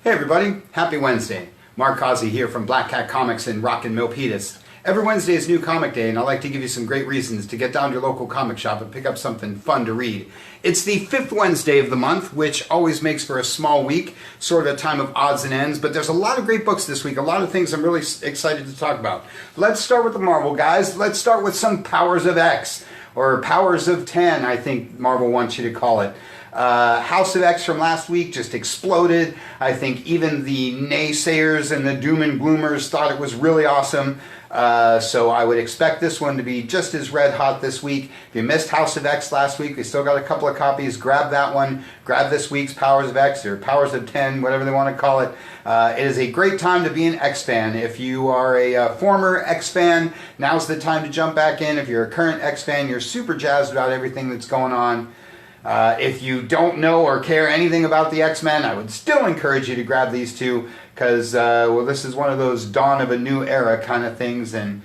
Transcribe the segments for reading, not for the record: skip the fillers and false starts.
Hey everybody, happy Wednesday. Mark Causey here from Black Cat Comics in Rockin' Milpitas. Every Wednesday is New Comic Day, and I like to give you some great reasons to get down to your local comic shop and pick up something fun to read. It's the 5th Wednesday of the month, which always makes for a small week, sort of a time of odds and ends, but there's a lot of great books this week, a lot of things I'm really excited to talk about. Let's start with the Marvel guys. Let's start with some Powers of X, or Powers of 10, I think Marvel wants you to call it. House of X from last week just exploded. I think even the naysayers and the doom and gloomers thought it was really awesome. So I would expect this one to be just as red hot this week. If you missed House of X last week, we still got a couple of copies. Grab that one. Grab this week's Powers of X or Powers of 10, whatever they want to call it. It is a great time to be an X fan. If you are a former X fan, now's the time to jump back in. If you're a current X fan, you're super jazzed about everything that's going on. If you don't know or care anything about the X-Men, I would still encourage you to grab these two because, well, this is one of those dawn of a new era kind of things, and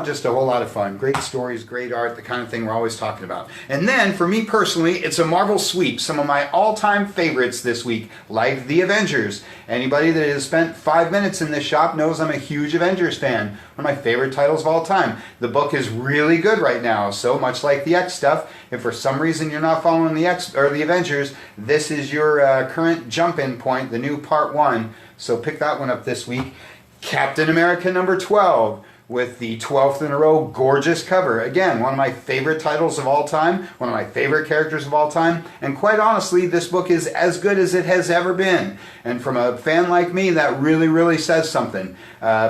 just a whole lot of fun. Great stories, great art, the kind of thing we're always talking about. And then, for me personally, it's a Marvel sweep. Some of my all-time favorites this week, like The Avengers. Anybody that has spent 5 minutes in this shop knows I'm a huge Avengers fan. One of my favorite titles of all time. The book is really good right now, so much like the X stuff, if for some reason you're not following the X or the Avengers, this is your current jump-in point, the new Part 1. So pick that one up this week. Captain America number 12. With the 12th in a row gorgeous cover. Again, one of my favorite titles of all time, one of my favorite characters of all time, and quite honestly, this book is as good as it has ever been. And from a fan like me, that really, really says something.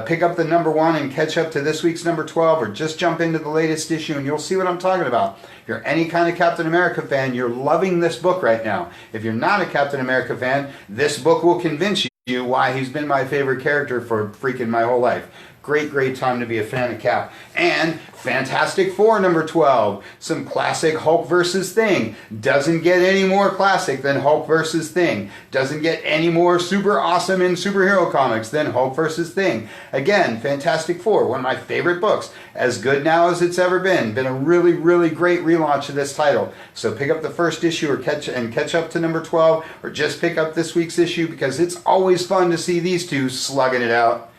Pick up the number 1 and catch up to this week's number 12, or just jump into the latest issue and you'll see what I'm talking about. If you're any kind of Captain America fan, you're loving this book right now. If you're not a Captain America fan, this book will convince you why he's been my favorite character for freaking my whole life. Great, great time to be a fan of Cap. And Fantastic Four number 12. Some classic Hulk versus Thing. Doesn't get any more classic than Hulk versus Thing. Doesn't get any more super awesome in superhero comics than Hulk versus Thing. Again, Fantastic Four, one of my favorite books. As good now as it's ever been. Been a really, really great relaunch of this title. So pick up the first issue or catch up to number 12, or just pick up this week's issue because it's always fun to see these two slugging it out.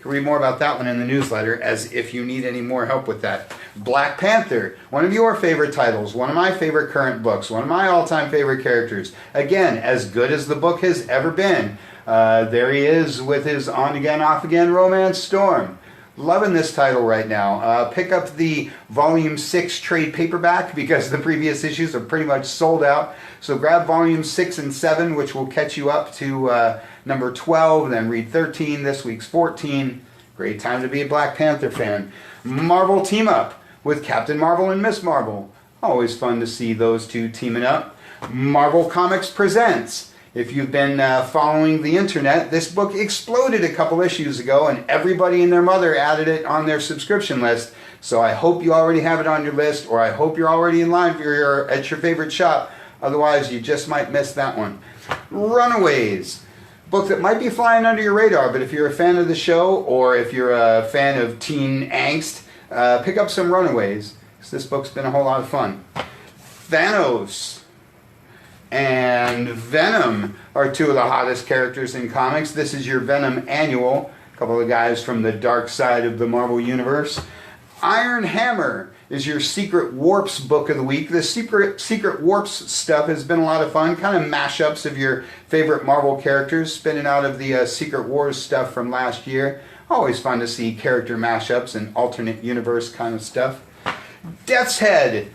Read more about that one in the newsletter, as if you need any more help with that. Black Panther, one of your favorite titles, one of my favorite current books, one of my all-time favorite characters. Again, as good as the book has ever been. There he is with his on-again, off-again romance Storm. Loving this title right now. Pick up the Volume 6 trade paperback because the previous issues are pretty much sold out. So grab Volumes 6 and 7, which will catch you up to number 12, then read 13, this week's 14. Great time to be a Black Panther fan. Marvel Team Up with Captain Marvel and Miss Marvel. Always fun to see those two teaming up. Marvel Comics Presents. If you've been following the internet, this book exploded a couple issues ago and everybody and their mother added it on their subscription list. So I hope you already have it on your list, or I hope you're already in line for at your favorite shop. Otherwise, you just might miss that one. Runaways. Book that might be flying under your radar, but if you're a fan of the show or if you're a fan of teen angst, pick up some Runaways, because this book's been a whole lot of fun. Thanos and Venom are two of the hottest characters in comics. This is your Venom annual. A couple of guys from the dark side of the Marvel Universe. Iron Hammer is your Secret Warps book of the week. The Secret Warps stuff has been a lot of fun. Kind of mashups of your favorite Marvel characters, spinning out of the Secret Wars stuff from last year. Always fun to see character mashups and alternate universe kind of stuff. Death's Head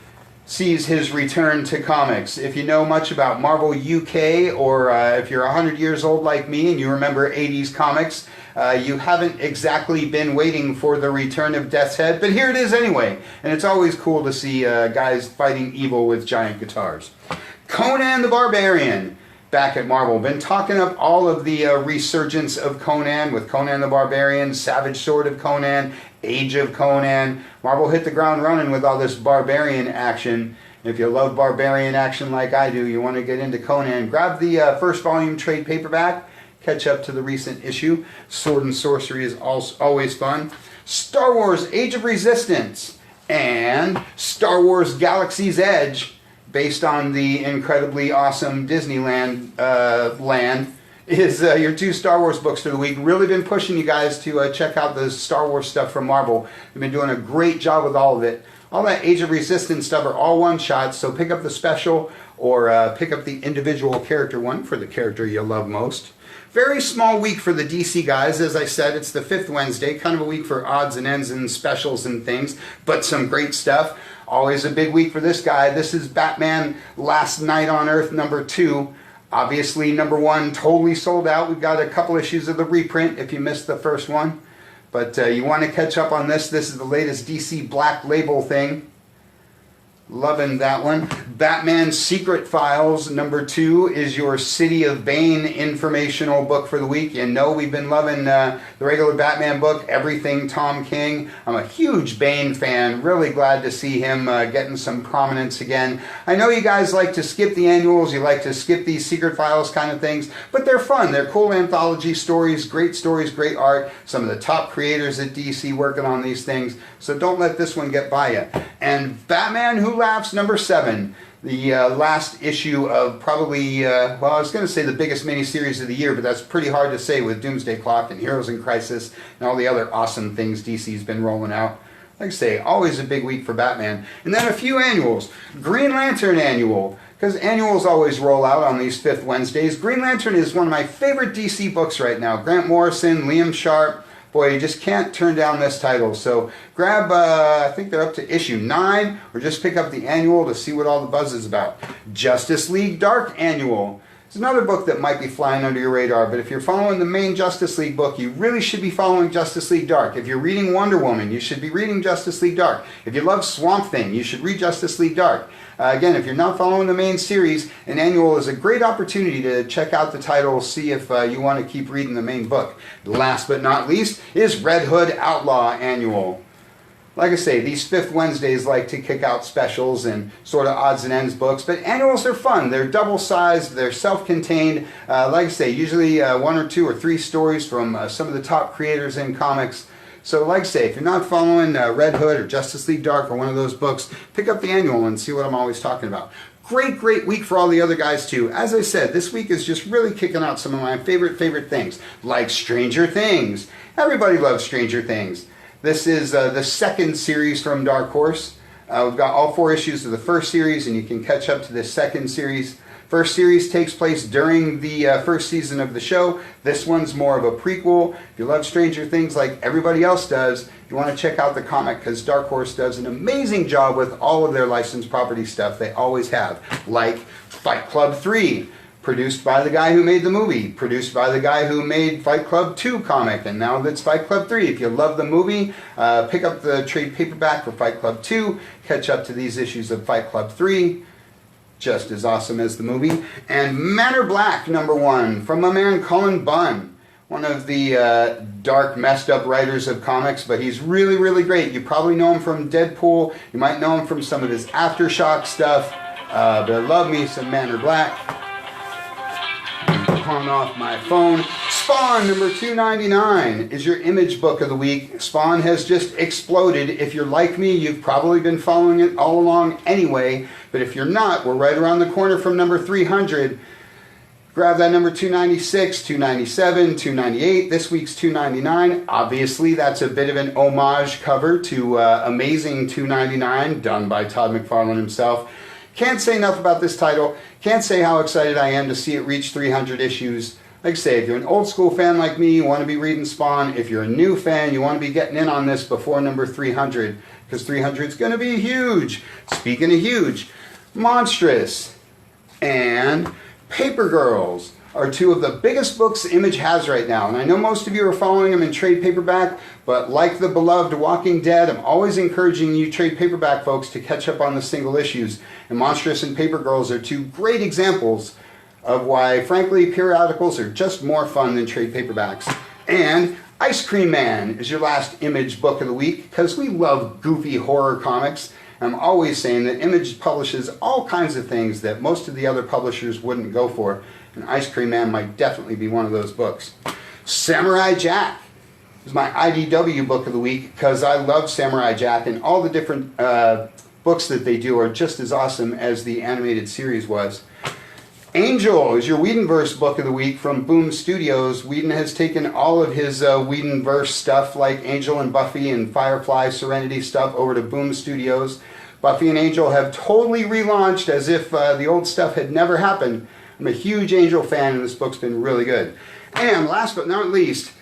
sees his return to comics. If you know much about Marvel UK, or if you're 100 years old like me and you remember 80s comics, you haven't exactly been waiting for the return of Death's Head, but here it is anyway. And it's always cool to see guys fighting evil with giant guitars. Conan the Barbarian, back at Marvel. Been talking up all of the resurgence of Conan with Conan the Barbarian, Savage Sword of Conan, Age of Conan. Marvel hit the ground running with all this barbarian action. If you love barbarian action like I do, you want to get into Conan, grab the first volume trade paperback, catch up to the recent issue. Sword and Sorcery is always fun. Star Wars Age of Resistance and Star Wars Galaxy's Edge, based on the incredibly awesome Disneyland land is your 2 Star Wars books for the week. Really been pushing you guys to check out the Star Wars stuff from Marvel. They've been doing a great job with all of it. All that Age of Resistance stuff are all one-shots, so pick up the special or pick up the individual character one for the character you love most. Very small week for the DC guys. As I said, it's the 5th Wednesday, kind of a week for odds and ends and specials and things, but some great stuff. Always a big week for this guy. This is Batman Last Night on Earth #2. Obviously, #1 totally sold out. We've got a couple issues of the reprint if you missed the first one. But you want to catch up on this. This is the latest DC Black Label thing. Loving that one. Batman Secret Files #2 is your City of Bane informational book for the week. You know we've been loving the regular Batman book, everything Tom King. I'm a huge Bane fan. Really glad to see him getting some prominence again. I know you guys like to skip the annuals. You like to skip these Secret Files kind of things. But they're fun. They're cool anthology stories, great art. Some of the top creators at DC working on these things. So don't let this one get by you. And Batman Who Laughs #7, the last issue of probably, well, I was going to say the biggest miniseries of the year, but that's pretty hard to say with Doomsday Clock and Heroes in Crisis and all the other awesome things DC's been rolling out. Like I say, always a big week for Batman. And then a few annuals. Green Lantern annual, because annuals always roll out on these 5th Wednesdays. Green Lantern is one of my favorite DC books right now. Grant Morrison, Liam Sharp. Boy, you just can't turn down this title. So grab, I think they're up to issue 9, or just pick up the annual to see what all the buzz is about. Justice League Dark Annual. It's another book that might be flying under your radar, but if you're following the main Justice League book, you really should be following Justice League Dark. If you're reading Wonder Woman, you should be reading Justice League Dark. If you love Swamp Thing, you should read Justice League Dark. Again, if you're not following the main series, an annual is a great opportunity to check out the title, see if you want to keep reading the main book. Last but not least is Red Hood Outlaw Annual. Like I say, these 5th Wednesdays like to kick out specials and sort of odds and ends books, but annuals are fun. They're double-sized, they're self-contained. Like I say, usually 1 or 2 or 3 stories from some of the top creators in comics. So like I say, if you're not following Red Hood or Justice League Dark or one of those books, pick up the annual and see what I'm always talking about. Great week for all the other guys too. As I said, this week is just really kicking out some of my favorite things, like Stranger Things. Everybody loves Stranger Things. This is the 2nd series from Dark Horse. We've got all 4 issues of the 1st series, and you can catch up to the 2nd series. 1st series takes place during the 1st season of the show. This one's more of a prequel. If you love Stranger Things like everybody else does, you want to check out the comic, because Dark Horse does an amazing job with all of their licensed property stuff. They always have. Like Fight Club 3. Produced by the guy who made the movie, produced by the guy who made Fight Club 2 comic, and now that's Fight Club 3. If you love the movie, pick up the trade paperback for Fight Club 2, catch up to these issues of Fight Club 3, just as awesome as the movie. And Manor Black #1 from my man Cullen Bunn, one of the dark, messed up writers of comics, but he's really great. You probably know him from Deadpool, you might know him from some of his Aftershock stuff, but I love me some Manor Black. On off my phone. Spawn #299 is your Image book of the week. Spawn has just exploded. If you're like me, you've probably been following it all along anyway, but if you're not, we're right around the corner from #300. Grab that #296, 297, 298, this week's 299. Obviously, that's a bit of an homage cover to Amazing 299, done by Todd McFarlane himself. Can't say enough about this title. Can't say how excited I am to see it reach 300 issues. Like I say, if you're an old school fan like me, you want to be reading Spawn. If you're a new fan, you want to be getting in on this before #300, because 300 is going to be huge. Speaking of huge, Monstrous and Paper Girls are 2 of the biggest books Image has right now. And I know most of you are following them in trade paperback, but like the beloved Walking Dead, I'm always encouraging you trade paperback folks to catch up on the single issues. And Monstrous and Paper Girls are 2 great examples of why, frankly, periodicals are just more fun than trade paperbacks. And Ice Cream Man is your last Image book of the week, because we love goofy horror comics. I'm always saying that Image publishes all kinds of things that most of the other publishers wouldn't go for, and Ice Cream Man might definitely be one of those books. Samurai Jack is my IDW book of the week, because I love Samurai Jack, and all the different books that they do are just as awesome as the animated series was. Angel is your Whedonverse book of the week from Boom Studios. Whedon has taken all of his Whedonverse stuff like Angel and Buffy and Firefly, Serenity stuff over to Boom Studios. Buffy and Angel have totally relaunched as if the old stuff had never happened. I'm a huge Angel fan and this book's been really good. And last but not least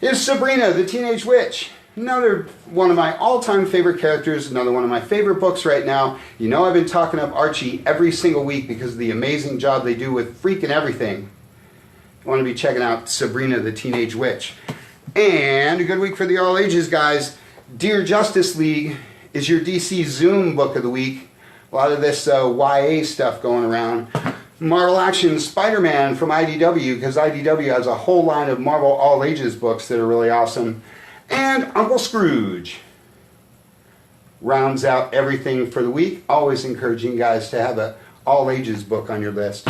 is Sabrina the Teenage Witch. Another one of my all-time favorite characters, another one of my favorite books right now. You know I've been talking up Archie every single week because of the amazing job they do with freaking everything. You want to be checking out Sabrina the Teenage Witch. And a good week for the all ages guys. Dear Justice League is your DC Zoom book of the week. A lot of this YA stuff going around. Marvel Action Spider-Man from IDW, because IDW has a whole line of Marvel all ages books that are really awesome. And Uncle Scrooge rounds out everything for the week. Always encouraging guys to have a all ages book on your list.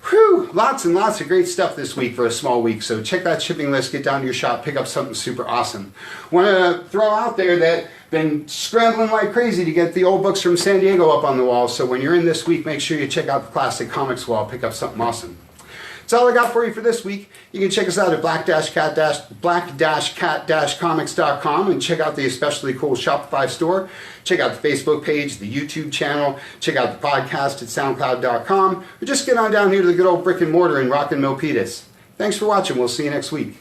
Whew, lots and lots of great stuff this week for a small week. So check that shipping list, get down to your shop, pick up something super awesome. Want to throw out there that been scrambling like crazy to get the old books from San Diego up on the wall. So when you're in this week, make sure you check out the Classic Comics wall, pick up something awesome. That's all I got for you for this week. You can check us out at black-cat-comics.com and check out the especially cool Shopify store. Check out the Facebook page, the YouTube channel. Check out the podcast at soundcloud.com. Or just get on down here to the good old brick and mortar in Rockin' Milpitas. Thanks for watching. We'll see you next week.